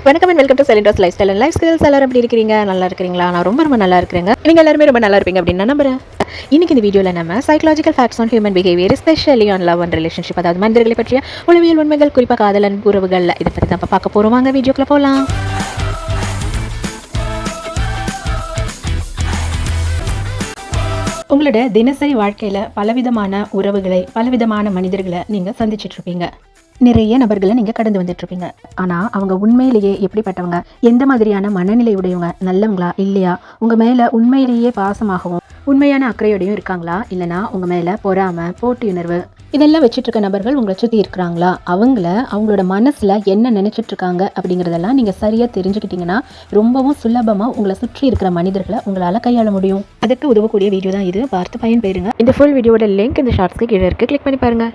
வணக்கம் and welcome to செலிண்டோஸ் lifestyle and life skills. எல்லாரும் எப்படி இருக்கிறீங்க? நல்லா இருக்கிறீங்களா? நான் ரொம்ப நல்லா இருக்கிறேங்க. நீங்கள் எல்லாருமே ரொம்ப நல்லா இருப்பீங்க அப்படின்னு நான் நம்புறேன். இன்னைக்கு இந்த வீடியோவில் நம்ம psychological facts on human behaviour, especially on love and relationship, அதாவது மனிதர்களை பற்றிய உளவியல் உண்மைகள், குறிப்பாக காதல் அண்ட் உறவுகள், இதை பற்றி தான் பார்க்க போகிறோம். வாங்க வீடியோக்குள்ள போகலாம். உங்களோட தினசரி வாழ்க்கையில் பலவிதமான உறவுகளை, பலவிதமான மனிதர்களை நீங்கள் சந்திச்சுட்டு இருப்பீங்க. நிறைய நபர்களை நீங்கள் கடந்து வந்துட்டுருப்பீங்க. ஆனால் அவங்க உண்மையிலேயே எப்படிப்பட்டவங்க, எந்த மாதிரியான மனநிலை உடையவங்க, நல்லவங்களா இல்லையா, உங்கள் மேலே உண்மையிலேயே பாசமாகவும் உண்மையான அக்கறையோடையும் இருக்காங்களா, இல்லைனா உங்கள் மேலே பொறாமை, போட்டியுணர்வு இதெல்லாம் வச்சுட்டு இருக்க நபர்கள் உங்களை சுற்றி இருக்கிறாங்களா, அவங்களோட மனசில் என்ன நினச்சிட்டு இருக்காங்க அப்படிங்கிறதெல்லாம் நீங்கள் சரியாக தெரிஞ்சுக்கிட்டீங்கன்னா ரொம்பவும் சுலபமாக உங்களை சுற்றி இருக்கிற மனிதர்களை உங்களால் கையாள முடியும். அதுக்கு உதவக்கூடிய வீடியோ தான் இது. பார்த்து பயன்பெறுங்க. இந்த ஃபுல் வீடியோட லிங்க் இந்த ஷார்ட்ஸ்க்கு கீழே இருக்குது, கிளிக் பண்ணி பாருங்கள்.